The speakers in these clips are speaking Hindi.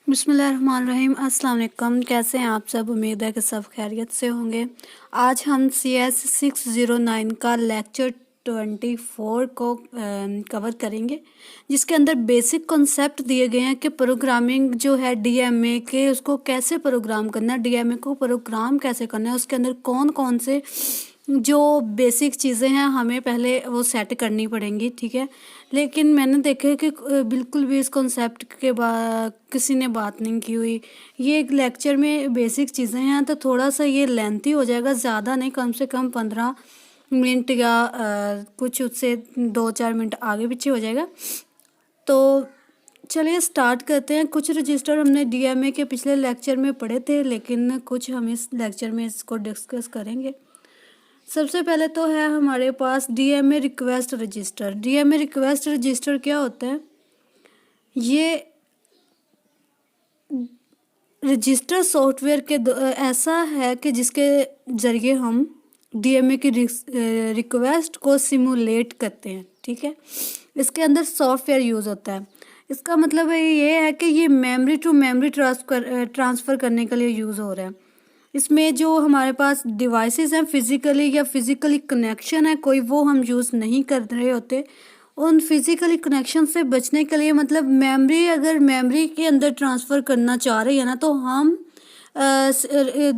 बिस्मिल्लाहिर्रहमानिर्रहीम। अस्सलाम वालेकुम। कैसे हैं आप सब? उम्मीद है कि सब खैरियत से होंगे। आज हम CS 609 का लेक्चर 24 को कवर करेंगे, जिसके अंदर बेसिक कॉन्सेप्ट दिए गए हैं कि प्रोग्रामिंग जो है DMA के उसको कैसे प्रोग्राम करना है, DMA को प्रोग्राम कैसे करना है, उसके अंदर कौन कौन से जो बेसिक चीज़ें हैं हमें पहले वो सेट करनी पड़ेंगी। ठीक है, लेकिन मैंने देखा है कि बिल्कुल भी इस कॉन्सेप्ट के किसी ने बात नहीं की हुई। ये एक लेक्चर में बेसिक चीज़ें हैं तो थोड़ा सा ये लेंथी हो जाएगा, ज़्यादा नहीं, कम से कम 15 मिनट या कुछ उससे 2-4 मिनट आगे पीछे हो जाएगा। तो चलिए स्टार्ट करते हैं। कुछ रजिस्टर हमने DMA के पिछले लेक्चर में पढ़े थे, लेकिन कुछ हम इस लेक्चर में इसको डिस्कस करेंगे। सबसे पहले तो है हमारे पास DMA request register. DMA request register क्या होता है? ये रजिस्टर सॉफ्टवेयर के ऐसा है कि जिसके ज़रिए हम DMA की रिक्वेस्ट को सिमुलेट करते हैं। ठीक है, इसके अंदर सॉफ्टवेयर यूज़ होता है। इसका मतलब ये है कि ये मेमोरी टू मेमोरी ट्रांसफ़र करने के लिए यूज़ हो रहा है। इसमें जो हमारे पास डिवाइसेस हैं फिज़िकली कनेक्शन है कोई, वो हम यूज़ नहीं कर रहे होते। उन फिज़िकली कनेक्शन से बचने के लिए, मतलब मेमोरी अगर मेमोरी के अंदर ट्रांसफ़र करना चाह रहे हैं ना, तो हम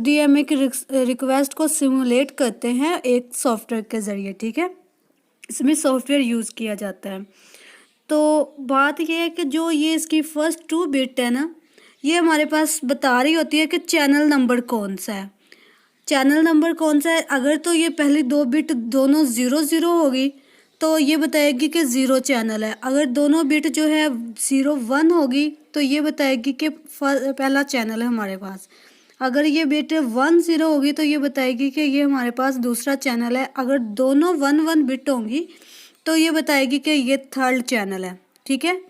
DMA की रिक्वेस्ट को सिमुलेट करते हैं एक सॉफ्टवेयर के ज़रिए। ठीक है, इसमें सॉफ्टवेयर यूज़ किया जाता है। तो बात ये है कि जो ये इसकी फर्स्ट 2 बिट है ना, ये हमारे पास बता रही होती है कि चैनल नंबर कौन सा है। चैनल नंबर कौन सा है? अगर तो ये पहली 2 बिट दोनों 0-0 होगी तो ये बताएगी कि 0 चैनल है। अगर दोनों बिट जो है 0-1 होगी तो ये बताएगी कि पहला चैनल है हमारे पास। अगर ये बिट 1-0 होगी तो ये बताएगी कि ये हमारे पास दूसरा चैनल है। अगर दोनों 1-1 बिट होंगी तो ये बताएगी कि ये थर्ड चैनल है। ठीक है,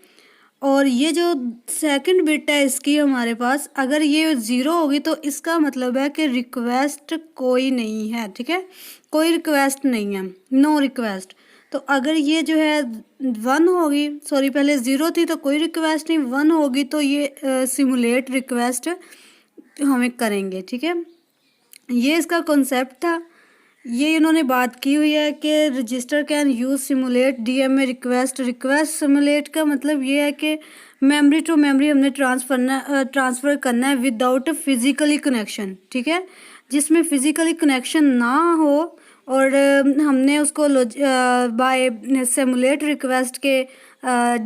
और ये जो सेकंड बिट है इसकी हमारे पास, अगर ये 0 होगी तो इसका मतलब है कि रिक्वेस्ट कोई नहीं है। ठीक है, कोई रिक्वेस्ट नहीं है, नो रिक्वेस्ट। तो अगर ये जो है 1 होगी, सॉरी पहले 0 थी तो कोई रिक्वेस्ट नहीं, 1 होगी तो ये सिमुलेट रिक्वेस्ट हमें करेंगे। ठीक है, ये इसका कॉन्सेप्ट था। ये इन्होंने बात की हुई है कि register can use simulate DMA request. Request simulate का मतलब ये है कि मेमोरी टू मेमोरी हमने ट्रांसफ़र करना है विदाउट फिज़िकली कनेक्शन। ठीक है, जिसमें फ़िज़िकली कनेक्शन ना हो और हमने उसको बाय सिमुलेट रिक्वेस्ट के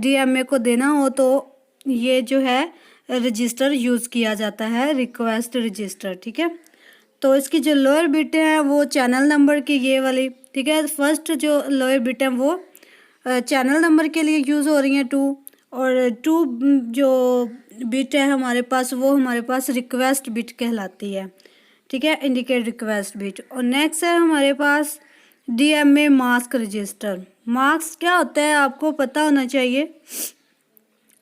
DMA को देना हो, तो ये जो है रजिस्टर यूज़ किया जाता है, रिक्वेस्ट रजिस्टर। ठीक है, तो इसकी जो लोअर बिट है वो चैनल नंबर की ये वाली। ठीक है, फर्स्ट जो लोअर बिट है वो चैनल नंबर के लिए यूज़ हो रही हैं 2, और 2 जो बिट है हमारे पास वो हमारे पास रिक्वेस्ट बिट कहलाती है। ठीक है, इंडिकेट रिक्वेस्ट बिट। और नेक्स्ट है हमारे पास DMA मास्क रजिस्टर। मास्क क्या होता है आपको पता होना चाहिए।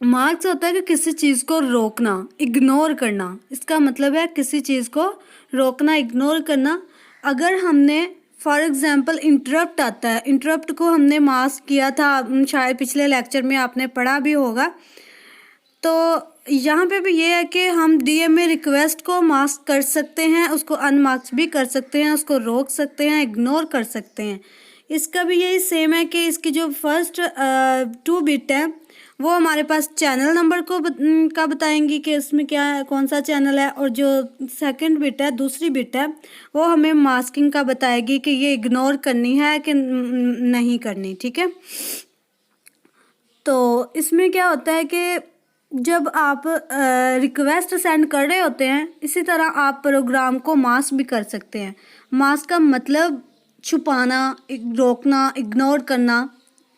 मार्क्स होता है कि किसी चीज़ को रोकना, इग्नोर करना। इसका मतलब है किसी चीज़ को रोकना, इग्नोर करना। अगर हमने फॉर एग्जांपल इंटरप्ट आता है, इंटरप्ट को हमने मास्क किया था, शायद पिछले लेक्चर में आपने पढ़ा भी होगा। तो यहाँ पे भी ये है कि हम DMA रिक्वेस्ट को मास्क कर सकते हैं, उसको अनमास्क भी कर सकते हैं, उसको रोक सकते हैं, इग्नोर कर सकते हैं। इसका भी यही सेम है कि इसकी जो फर्स्ट 2 बिट है वो हमारे पास चैनल नंबर का बताएंगी कि इसमें क्या है, कौन सा चैनल है, और जो सेकंड बिट है, दूसरी बिट है, वो हमें मास्किंग का बताएगी कि ये इग्नोर करनी है कि नहीं करनी। ठीक है, तो इसमें क्या होता है कि जब आप रिक्वेस्ट सेंड कर रहे होते हैं, इसी तरह आप प्रोग्राम को मास्क भी कर सकते हैं। मास्क का मतलब छुपाना, रोकना, इग्नोर करना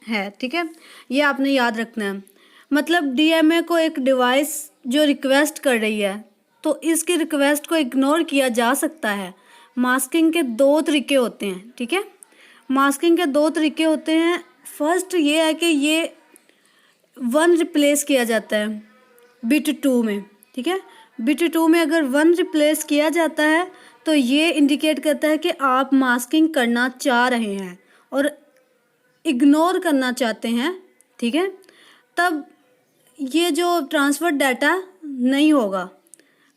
है। ठीक है, ये आपने याद रखना है। मतलब DMA को एक डिवाइस जो रिक्वेस्ट कर रही है तो इसकी रिक्वेस्ट को इग्नोर किया जा सकता है। मास्किंग के 2 तरीके होते हैं। ठीक है, मास्किंग के 2 तरीके होते हैं। फर्स्ट ये है कि ये 1 रिप्लेस किया जाता है बिट 2 में। ठीक है, बिट 2 में अगर 1 रिप्लेस किया जाता है तो ये इंडिकेट करता है कि आप मास्किंग करना चाह रहे हैं और इग्नोर करना चाहते हैं। ठीक है, तब ये जो ट्रांसफ़र डाटा नहीं होगा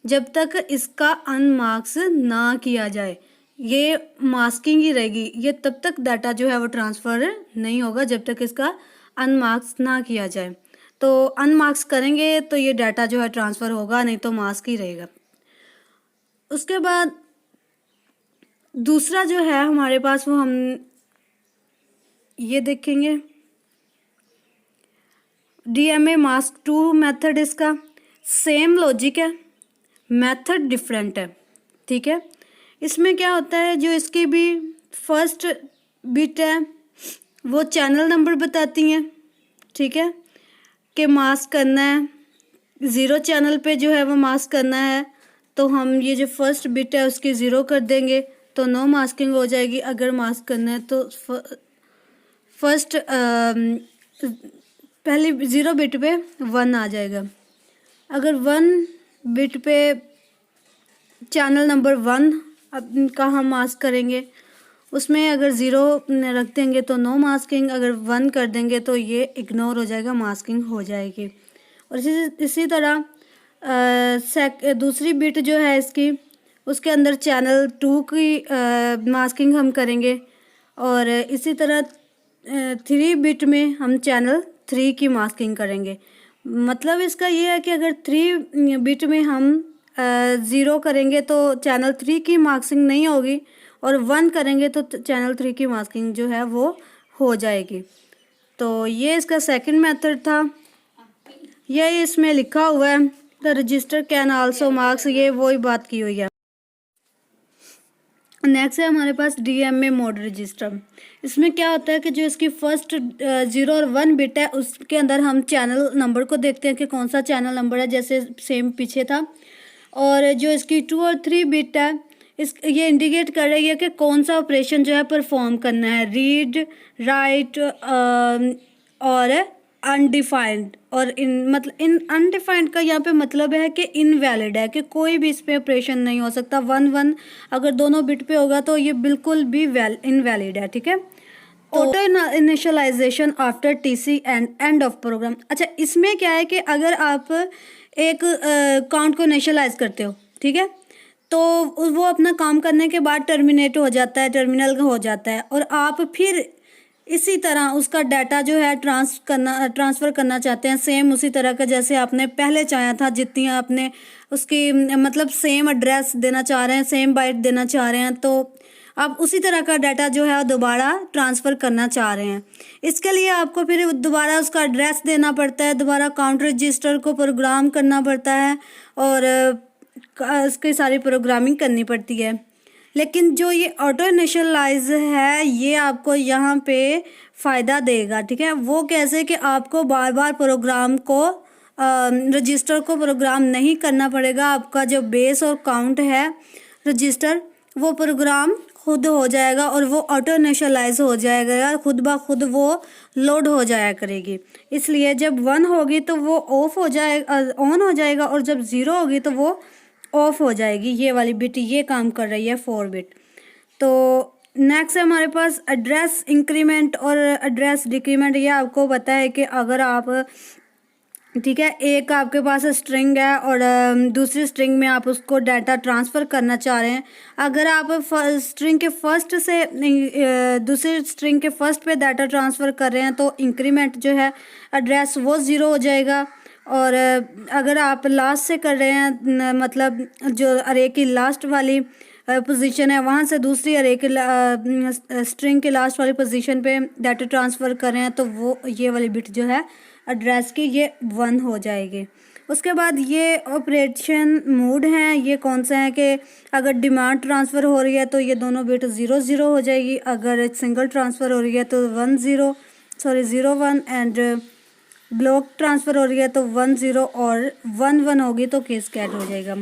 जब तक इसका अनमार्क्स ना किया जाए। ये मास्किंग ही रहेगी, ये तब तक डाटा जो है वो ट्रांसफ़र नहीं होगा जब तक इसका अनमार्क्स ना किया जाए। तो अनमार्क्स करेंगे तो ये डाटा जो है ट्रांसफ़र होगा, नहीं तो मास्क ही रहेगा। उसके बाद दूसरा जो है हमारे पास वो हम ये देखेंगे, DMA मास्क 2 मेथड। इसका सेम लॉजिक है, मेथड डिफरेंट है, ठीक है। इसमें क्या होता है, जो इसकी भी फर्स्ट बिट है वो चैनल नंबर बताती हैं, ठीक है, कि मास्क करना है 0 चैनल पे जो है वो मास्क करना है, तो हम ये जो फर्स्ट बिट है उसकी 0 कर देंगे तो नो मास्किंग हो जाएगी। अगर मास्क करना है तो फर्स्ट पहले 0 बिट पे 1 आ जाएगा। अगर 1 बिट पे चैनल नंबर 1 का हम मास्क करेंगे, उसमें अगर 0 रख देंगे तो नो मास्किंग, अगर 1 कर देंगे तो ये इग्नोर हो जाएगा, मास्किंग हो जाएगी। और इसी तरह दूसरी बिट जो है इसकी, उसके अंदर चैनल 2 की मास्किंग हम करेंगे, और इसी तरह 3 बिट में हम चैनल 3 की मास्किंग करेंगे। मतलब इसका ये है कि अगर 3 बिट में हम 0 करेंगे तो चैनल 3 की मास्किंग नहीं होगी, और 1 करेंगे तो चैनल 3 की मास्किंग जो है वो हो जाएगी। तो ये इसका सेकंड मेथड था। ये इसमें लिखा हुआ है the register can also marks, ये वही बात की हुई है। नेक्स्ट है हमारे पास DMA मोड रजिस्टर। इसमें क्या होता है कि जो इसकी फर्स्ट 0 और 1 बिट है उसके अंदर हम चैनल नंबर को देखते हैं कि कौन सा चैनल नंबर है, जैसे सेम पीछे था। और जो इसकी 2 और 3 बिट है ये इंडिकेट कर रही है कि कौन सा ऑपरेशन जो है परफॉर्म करना है, रीड, राइट और अनडिफाइंड। और इन अनडिफाइंड का यहाँ पे मतलब है कि इनवैलिड है, कि कोई भी इस पर ऑपरेशन नहीं हो सकता। 1 अगर दोनों बिट पे होगा तो ये बिल्कुल भी इनवैलिड है, ठीक है। Auto initialization after TC and end of program. अच्छा, इसमें क्या है कि अगर आप एक काउंट को इनिशियलाइज करते हो, ठीक है, तो वो अपना काम करने के बाद टर्मिनेट हो जाता है, टर्मिनल हो जाता है, और आप फिर इसी तरह उसका डाटा जो है ट्रांसफ़र करना चाहते हैं, सेम उसी तरह का जैसे आपने पहले चाहा था, जितनी आपने उसकी मतलब सेम एड्रेस देना चाह रहे हैं, सेम बाइट देना चाह रहे हैं, तो आप उसी तरह का डाटा जो है दोबारा ट्रांसफ़र करना चाह रहे हैं। इसके लिए आपको फिर दोबारा उसका एड्रेस देना पड़ता है, दोबारा काउंट रजिस्टर को प्रोग्राम करना पड़ता है, और उसकी सारी प्रोग्रामिंग करनी पड़ती है। लेकिन जो ये ऑटो इनिशियलाइज है ये आपको यहाँ पे फ़ायदा देगा, ठीक है। वो कैसे कि आपको बार बार प्रोग्राम को रजिस्टर को प्रोग्राम नहीं करना पड़ेगा। आपका जो बेस और काउंट है रजिस्टर, वो प्रोग्राम खुद हो जाएगा और वो ऑटो इनिशियलाइज हो जाएगा, खुद ब खुद वो लोड हो जाया करेगी। इसलिए जब 1 होगी तो वो ऑफ हो जाएगा, ऑन हो जाएगा, और जब 0 होगी तो वो ऑफ हो जाएगी। ये वाली बिट ये काम कर रही है 4 बिट। तो नेक्स्ट है हमारे पास एड्रेस इंक्रीमेंट और एड्रेस डिक्रीमेंट। ये आपको पता है कि अगर आप, ठीक है, एक आपके पास स्ट्रिंग है और दूसरी स्ट्रिंग में आप उसको डाटा ट्रांसफ़र करना चाह रहे हैं। अगर आप स्ट्रिंग के फर्स्ट से दूसरी स्ट्रिंग के फर्स्ट पे डाटा ट्रांसफ़र कर रहे हैं तो इंक्रीमेंट जो है एड्रेस वो 0 हो जाएगा। और अगर आप लास्ट से कर रहे हैं, मतलब जो अरे की लास्ट वाली पोजीशन है वहाँ से दूसरी अरे के स्ट्रिंग के लास्ट वाली पोजीशन पे डाटा ट्रांसफ़र कर रहे हैं, तो वो ये वाली बिट जो है एड्रेस की ये 1 हो जाएगी। उसके बाद ये ऑपरेशन मोड हैं, ये कौन सा है कि अगर डिमांड ट्रांसफ़र हो रही है तो ये दोनों बिट 0 0 हो जाएगी, अगर सिंगल ट्रांसफ़र हो रही है तो 0 1 एंड ब्लॉक ट्रांसफ़र हो रही है तो 1 0 और 1 1 होगी तो कैस्केड हो जाएगा।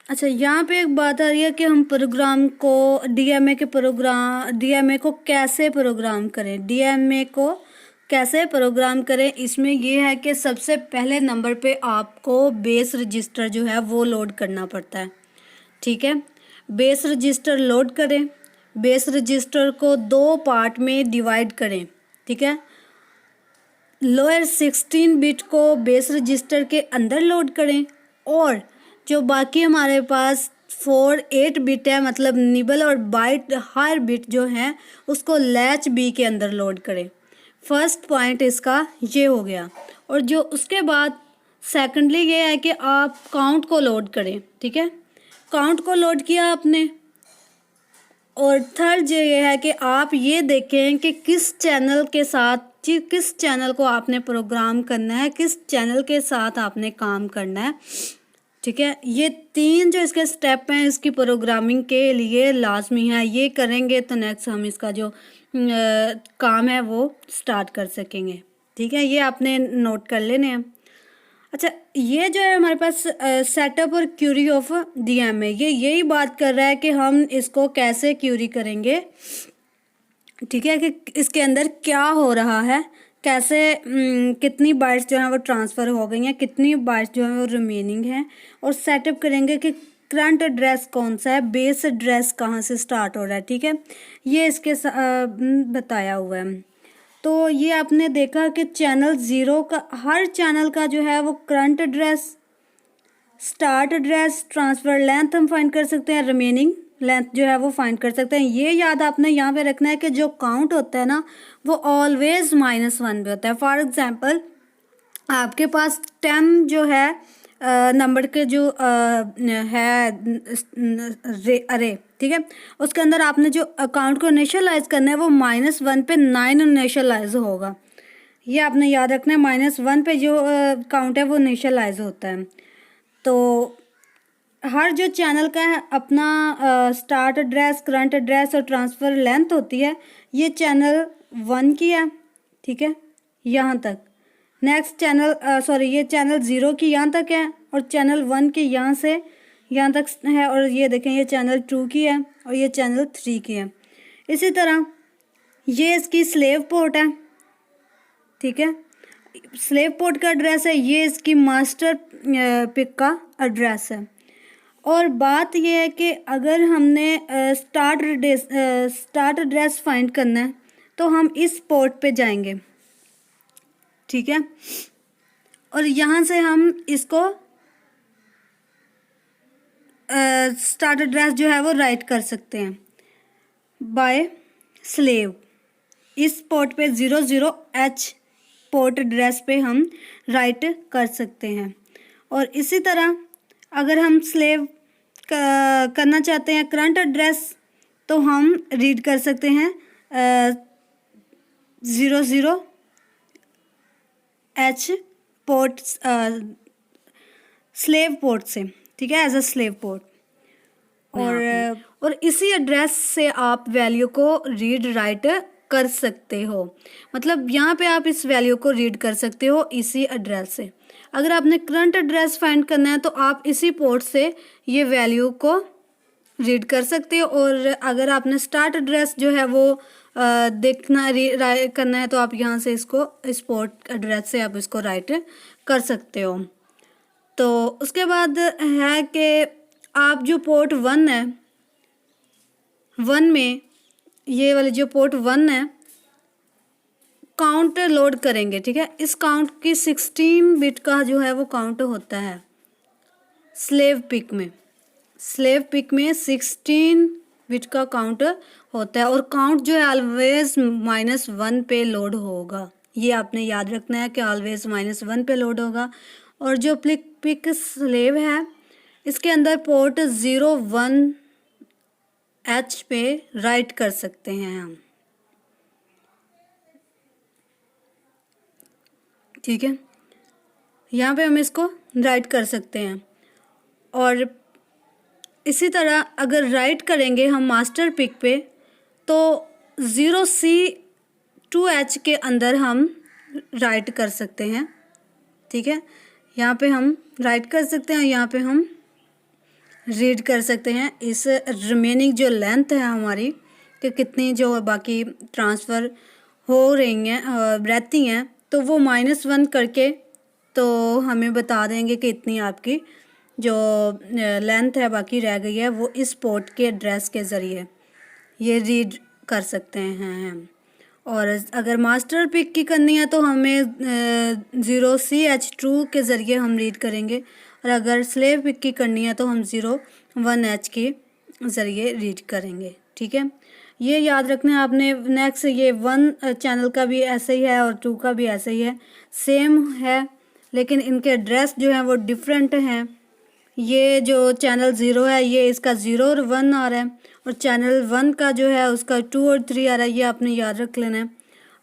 अच्छा, यहाँ पे एक बात आ रही है कि हम प्रोग्राम को DMA को कैसे प्रोग्राम करें, DMA को कैसे प्रोग्राम करें, इसमें ये है कि सबसे पहले नंबर पे आपको बेस रजिस्टर जो है वो लोड करना पड़ता है। ठीक है, बेस रजिस्टर लोड करें। बेस रजिस्टर को 2 पार्ट में डिवाइड करें। ठीक है, लोअर 16 बिट को बेस रजिस्टर के अंदर लोड करें और जो बाकी हमारे पास 8 बिट है, मतलब निबल और बाइट हायर बिट जो है उसको लैच बी के अंदर लोड करें। फर्स्ट पॉइंट इसका ये हो गया। और जो उसके बाद सेकंडली ये है कि आप काउंट को लोड करें। ठीक है, काउंट को लोड किया आपने। और थर्ड ये है कि आप ये देखें कि किस चैनल के साथ, किस चैनल को आपने प्रोग्राम करना है, किस चैनल के साथ आपने काम करना है। ठीक है, ये 3 जो इसके स्टेप हैं इसकी प्रोग्रामिंग के लिए लाजमी है। ये करेंगे तो नेक्स्ट हम इसका जो काम है वो स्टार्ट कर सकेंगे। ठीक है, ये आपने नोट कर लेने हैं। अच्छा, ये जो है हमारे पास सेटअप और क्यूरी ऑफ डीएमए, ये यही बात कर रहा है कि हम इसको कैसे क्यूरी करेंगे। ठीक है, कि इसके अंदर क्या हो रहा है, कैसे कितनी बाइट्स जो है वो ट्रांसफ़र हो गई हैं, कितनी बाइट्स जो है वो रिमेनिंग हैं, और सेटअप करेंगे कि करंट एड्रेस कौन सा है, बेस एड्रेस कहाँ से स्टार्ट हो रहा है। ठीक है, ये इसके बताया हुआ है। तो ये आपने देखा कि चैनल 0 का, हर चैनल का जो है वो current address, start address, transfer length हम फाइंड कर सकते हैं, रिमेनिंग लेंथ जो है वो फाइंड कर सकते हैं। ये याद आपने यहाँ पे रखना है कि जो काउंट होता है ना वो ऑलवेज -1 पे होता है। फॉर एग्जांपल आपके पास 10 जो है नंबर के जो है अरे, ठीक है, उसके अंदर आपने जो अकाउंट को इनिशियलाइज करना है वो -1 पे 9 इनिशियलाइज होगा। ये आपने याद रखना है, -1 पे जो काउंट है वो इनिशियलाइज होता है। तो हर जो चैनल का है अपना स्टार्ट एड्रेस, करंट एड्रेस और ट्रांसफ़र लेंथ होती है। ये चैनल 1 की है। ठीक है, यहाँ तक। नेक्स्ट चैनल ये चैनल 0 की यहाँ तक है और चैनल 1 की यहाँ से यहाँ तक है। और ये देखें, ये चैनल 2 की है और ये चैनल 3 की है। इसी तरह ये इसकी स्लेव पोर्ट है। ठीक है, स्लेव पोर्ट का एड्रेस है, ये इसकी मास्टर पिक का एड्रेस है। और बात यह है कि अगर हमने स्टार्ट एड्रेस फाइंड करना है तो हम इस पोर्ट पे जाएंगे। ठीक है, और यहाँ से हम इसको स्टार्ट एड्रेस जो है वो राइट कर सकते हैं बाय स्लेव। इस पोर्ट पे 00H पोर्ट एड्रेस पे हम राइट कर सकते हैं। और इसी तरह अगर हम स्लेव करना चाहते हैं करंट एड्रेस तो हम रीड कर सकते हैं 00H पोर्ट स्लेव पोर्ट से। ठीक है, एज अ स्लेव पोर्ट। और इसी एड्रेस से आप वैल्यू को रीड राइट कर सकते हो। मतलब यहाँ पे आप इस वैल्यू को रीड कर सकते हो इसी एड्रेस से। अगर आपने करंट एड्रेस फाइंड करना है तो आप इसी पोर्ट से ये वैल्यू को रीड कर सकते हो। और अगर आपने स्टार्ट एड्रेस जो है वो देखना करना है तो आप यहाँ से इसको इस पोर्ट एड्रेस से आप इसको राइट कर सकते हो। तो उसके बाद है कि आप जो पोर्ट 1 है, 1 में ये वाले जो पोर्ट 1 है काउंट लोड करेंगे। ठीक है, इस काउंट की 16 बिट का जो है वो काउंट होता है स्लेव पिक में। स्लेव पिक में 16 बिट का काउंट होता है और काउंट जो है ऑलवेज -1 पे लोड होगा। ये आपने याद रखना है कि ऑलवेज -1 पे लोड होगा। और जो पिक स्लेव है इसके अंदर पोर्ट 01H पे राइट कर सकते हैं हम। ठीक है, यहाँ पे हम इसको राइट कर सकते हैं। और इसी तरह अगर राइट करेंगे हम मास्टर पिक पे तो 0C2H के अंदर हम राइट कर सकते हैं। ठीक है, यहाँ पे हम राइट कर सकते हैं, यहाँ पे हम रीड कर सकते हैं इस रिमेनिंग जो लेंथ है हमारी कि कितनी जो बाकी ट्रांसफ़र हो रही हैं रहती हैं, तो वो -1 करके तो हमें बता देंगे कि इतनी आपकी जो लेंथ है बाकी रह गई है वो इस पोर्ट के एड्रेस के ज़रिए ये रीड कर सकते हैं हम। और अगर मास्टर पिक की करनी है तो हमें 0CH2 के ज़रिए हम रीड करेंगे, और अगर स्लेव पिक की करनी है तो हम 01H के ज़रिए रीड करेंगे। ठीक है, ये याद रखना है आपने। नेक्स्ट ये 1 चैनल का भी ऐसे ही है और 2 का भी ऐसे ही है, सेम है, लेकिन इनके एड्रेस जो हैं वो डिफरेंट हैं। ये जो चैनल 0 है ये इसका 0 और 1 आ रहा है, और चैनल 1 का जो है उसका 2 और 3 आ रहा है, ये आपने याद रख लेना है।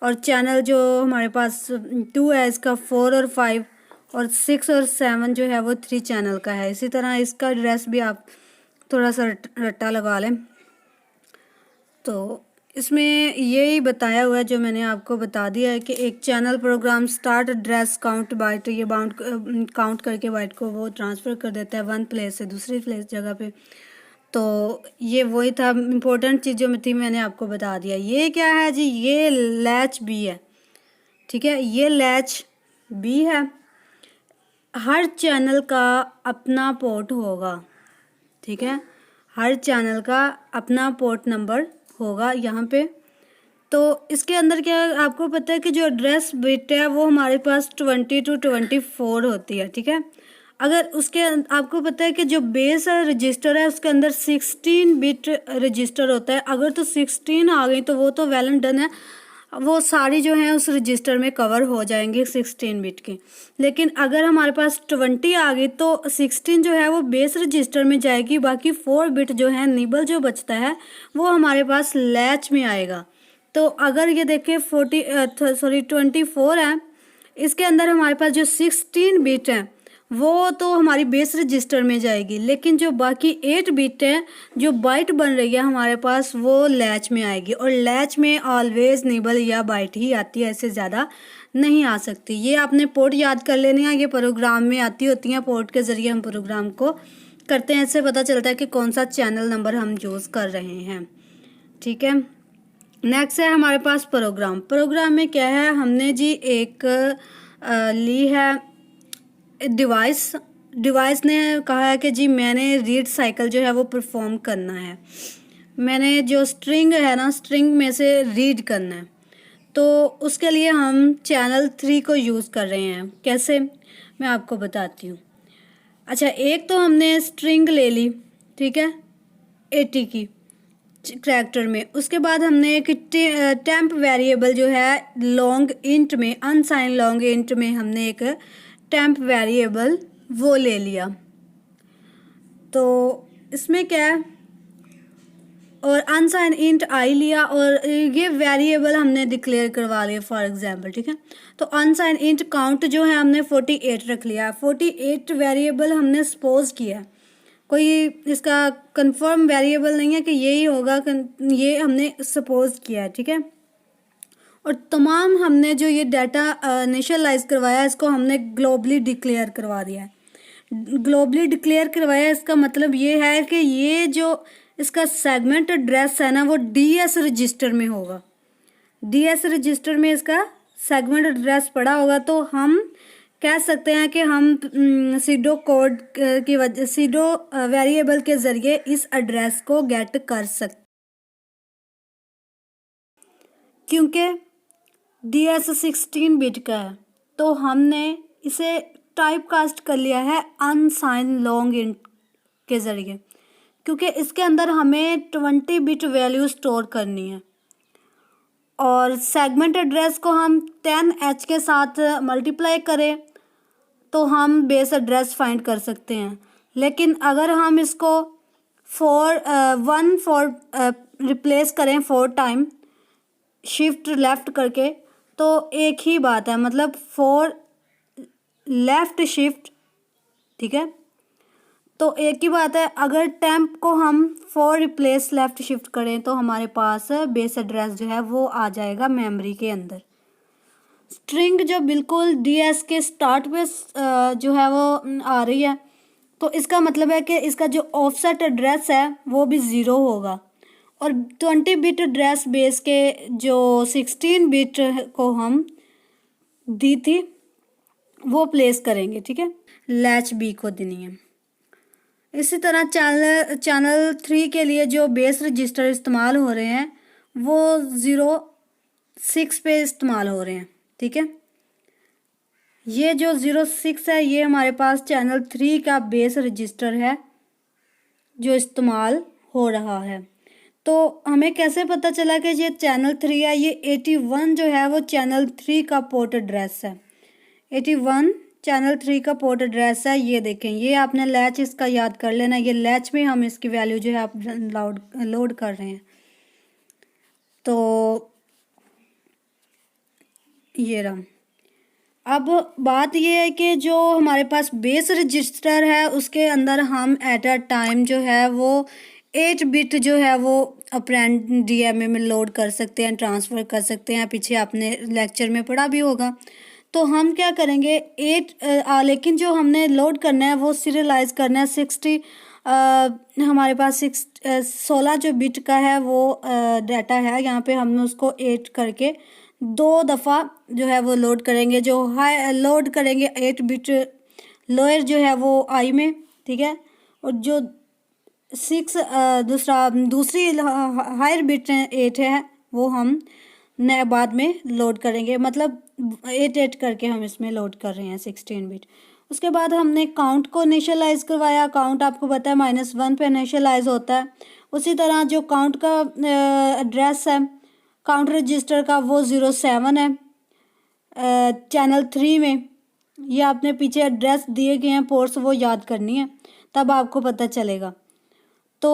और चैनल जो हमारे पास 2 है इसका 4 और 5, और 6 और 7 जो है वो 3 चैनल का है। इसी तरह इसका एड्रेस भी आप थोड़ा सा रट्टा लगा लें। तो इसमें यही बताया हुआ है जो मैंने आपको बता दिया है कि एक channel program start address count byte, ये काउंट करके बाइट को वो ट्रांसफ़र कर देता है वन प्लेस से दूसरी प्लेस जगह पे। तो ये वही था इम्पोर्टेंट चीज़ जो थी, मैंने आपको बता दिया। ये क्या है जी, ये लैच बी है। ठीक है, ये लैच बी है। हर चैनल का अपना पोर्ट होगा। ठीक है, हर चैनल का अपना पोर्ट नंबर होगा यहाँ पे। तो इसके अंदर क्या है, आपको पता है कि जो एड्रेस बिट है वो हमारे पास 20 to 24 होती है। ठीक है, अगर उसके आपको पता है कि जो बेस रजिस्टर है उसके अंदर 16 बिट रजिस्टर होता है। अगर तो 16 आ गई तो वो तो वेल एंड डन है, वो सारी जो हैं उस रजिस्टर में कवर हो जाएंगी 16 बिट की। लेकिन अगर हमारे पास 20 आ गई तो 16 जो है वो बेस रजिस्टर में जाएगी, बाकी 4 बिट जो है निबल जो बचता है वो हमारे पास लैच में आएगा। तो अगर ये देखें 24 है, इसके अंदर हमारे पास जो 16 बिट है वो तो हमारी बेस रजिस्टर में जाएगी, लेकिन जो बाकी 8 बिट है जो बाइट बन रही है हमारे पास वो लैच में आएगी। और लैच में ऑलवेज निबल या बाइट ही आती है, ऐसे ज़्यादा नहीं आ सकती। ये आपने पोर्ट याद कर लेनी है, ये प्रोग्राम में आती होती हैं, पोर्ट के ज़रिए हम प्रोग्राम को करते हैं, इससे पता चलता है कि कौन सा चैनल नंबर हम यूज़ कर रहे हैं। ठीक है, नेक्स्ट है हमारे पास प्रोग्राम। प्रोग्राम में क्या है, हमने जी एक ली है डिवाइस ने कहा है कि जी मैंने रीड साइकिल जो है वो परफॉर्म करना है, मैंने जो स्ट्रिंग है ना स्ट्रिंग में से रीड करना है। तो उसके लिए हम चैनल 3 को यूज़ कर रहे हैं। कैसे, मैं आपको बताती हूँ। अच्छा, एक तो हमने स्ट्रिंग ले ली, ठीक है, 80 की करैक्टर में। उसके बाद हमने एक टेम्प वेरिएबल जो है लॉन्ग इंट में, अनसाइन लॉन्ग इंट में हमने एक टेम्प वेरिएबल वो ले लिया। तो इसमें क्या है, और अनसाइन इंट आई लिया और ये वेरिएबल हमने डिक्लेयर करवा लिया फॉर एग्जांपल। ठीक है, तो अनसाइन इंट काउंट जो है हमने 48 रख लिया। 48 वेरिएबल हमने सपोज किया, कोई इसका कंफर्म वेरिएबल नहीं है कि यही होगा, ये हमने सपोज किया है। ठीक है, और तमाम हमने जो ये डाटा इनिशियलाइज करवाया इसको हमने ग्लोबली डिक्लेयर करवा दिया है। ग्लोबली डिक्लेयर करवाया इसका मतलब ये है कि ये जो इसका सेगमेंट एड्रेस है ना वो DS रजिस्टर में होगा। DS रजिस्टर में इसका सेगमेंट एड्रेस पड़ा होगा। तो हम कह सकते हैं कि हम सीडो कोड की वजह सीडो वेरिएबल के ज़रिए इस एड्रेस को गेट कर सकते, क्योंकि DS 16 बिट का है तो हमने इसे टाइप कास्ट कर लिया है अनसाइन लॉन्ग इंट के ज़रिए, क्योंकि इसके अंदर हमें 20 बिट वैल्यू स्टोर करनी है। और सेगमेंट एड्रेस को हम 10H के साथ मल्टीप्लाई करें तो हम बेस एड्रेस फाइंड कर सकते हैं। लेकिन अगर हम इसको 4 रिप्लेस करें 4 टाइम शिफ्ट लेफ़्ट करके तो एक ही बात है, मतलब 4 लेफ़्ट शिफ्ट। ठीक है, तो एक ही बात है। अगर टेम्प को हम 4 रिप्लेस लेफ़्ट शिफ्ट करें तो हमारे पास बेस एड्रेस जो है वो आ जाएगा मेमोरी के अंदर। स्ट्रिंग जो बिल्कुल DS के स्टार्ट पे जो है वो आ रही है, तो इसका मतलब है कि इसका जो ऑफसेट एड्रेस है वो भी 0 होगा। और 20 बिट एड्रेस बेस के जो 16 बिट को हम दी थी वो प्लेस करेंगे, ठीक है, लैच बी को देनी है। इसी तरह चैनल 3 के लिए जो बेस रजिस्टर इस्तेमाल हो रहे हैं वो 06 पे इस्तेमाल हो रहे हैं, ठीक है। ये जो 06 है ये हमारे पास चैनल 3 का बेस रजिस्टर है जो इस्तेमाल हो रहा है। तो हमें कैसे पता चला कि ये चैनल 3 है? ये 81 जो है वो चैनल 3 का पोर्ट एड्रेस है। 81 चैनल 3 का पोर्ट एड्रेस है। ये देखें, ये आपने लैच इसका याद कर लेना। ये लैच में हम इसकी वैल्यू जो है आप लोड कर रहे हैं। तो ये रहा। अब बात ये है कि जो हमारे पास बेस रजिस्टर है उसके अंदर हम एट अ टाइम जो है वो 8 बिट जो है वो ऑपरेंड डीएमए में लोड कर सकते हैं, ट्रांसफ़र कर सकते हैं। पीछे आपने लेक्चर में पढ़ा भी होगा। तो हम क्या करेंगे, लेकिन जो हमने लोड करना है वो सीरियलाइज करना है 60 हमारे पास 16 जो बिट का है वो डाटा है। यहाँ पे हमने उसको 8 करके 2 दफ़ा जो है वो लोड करेंगे। जो हाई लोड करेंगे 8 बिट लोअर जो है वो आई में, ठीक है, और जो 6 दूसरी हायर बिट 8 है वो हम नए बाद में लोड करेंगे। मतलब 8 करके हम इसमें लोड कर रहे हैं 16 बिट। उसके बाद हमने काउंट को इनिशियलाइज़ करवाया। काउंट आपको पता है -1 पे इनिशियलाइज़ होता है। उसी तरह जो काउंट का एड्रेस है काउंट रजिस्टर का वो 07 है चैनल 3 में। ये आपने पीछे एड्रेस दिए गए हैं पोर्ट्स, वो याद करनी है, तब आपको पता चलेगा। तो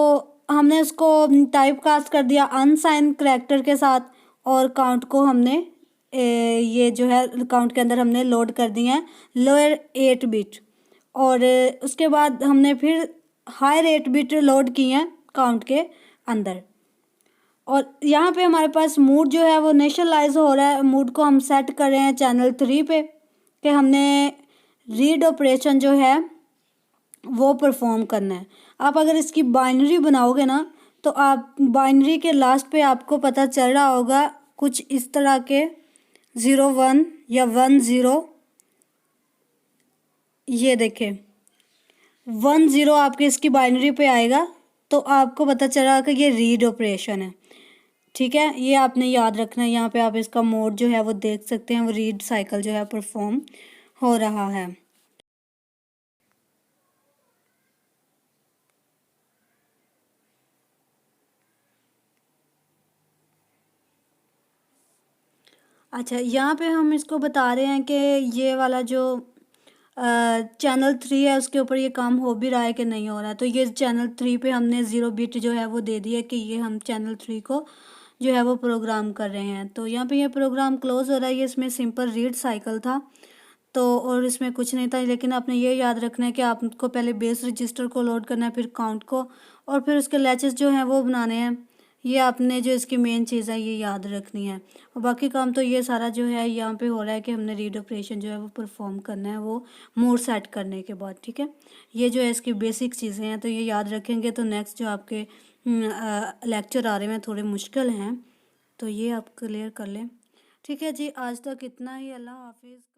हमने उसको टाइप कास्ट कर दिया अनसाइन करैक्टर के साथ, और काउंट को हमने ये जो है काउंट के अंदर हमने लोड कर दिए हैं लोअर 8 बिट। और उसके बाद हमने फिर हायर 8 बिट लोड किए हैं काउंट के अंदर। और यहाँ पे हमारे पास मूड जो है वो इनिशियलाइज हो रहा है। मूड को हम सेट कर रहे हैं चैनल 3 पे कि हमने रीड ऑपरेशन जो है वो परफॉर्म करना है। आप अगर इसकी बाइनरी बनाओगे ना तो आप बाइनरी के लास्ट पे आपको पता चल रहा होगा कुछ इस तरह के 01 या 10। ये देखें 10 आपके इसकी बाइनरी पे आएगा तो आपको पता चला कि ये रीड ऑपरेशन है, ठीक है। ये आपने याद रखना है। यहाँ पे आप इसका मोड जो है वो देख सकते हैं, वो रीड साइकिल जो है परफॉर्म हो रहा है। अच्छा, यहाँ पे हम इसको बता रहे हैं कि ये वाला जो चैनल 3 है उसके ऊपर ये काम हो भी रहा है कि नहीं हो रहा है। तो ये चैनल 3 पे हमने 0 बिट जो है वो दे दी है कि ये हम चैनल 3 को जो है वो प्रोग्राम कर रहे हैं। तो यहाँ पे ये प्रोग्राम क्लोज हो रहा है। ये इसमें सिंपल रीड साइकिल था तो, और इसमें कुछ नहीं था। लेकिन आपने ये याद रखना है कि आपको पहले बेस रजिस्टर को लोड करना है, फिर काउंट को, और फिर उसके लैचेस जो हैं वो बनाने हैं। ये आपने जो इसकी मेन चीज़ है ये याद रखनी है। और बाकी काम तो ये सारा जो है यहाँ पे हो रहा है कि हमने रीड ऑपरेशन जो है वो परफॉर्म करना है वो मोड सेट करने के बाद, ठीक है। ये जो है इसकी बेसिक चीज़ें हैं, तो ये याद रखेंगे तो नेक्स्ट जो आपके लेक्चर आ रहे हैं थोड़े मुश्किल हैं, तो ये आप क्लियर कर लें, ठीक है जी। आज तक इतना ही। अल्लाह हाफिज़।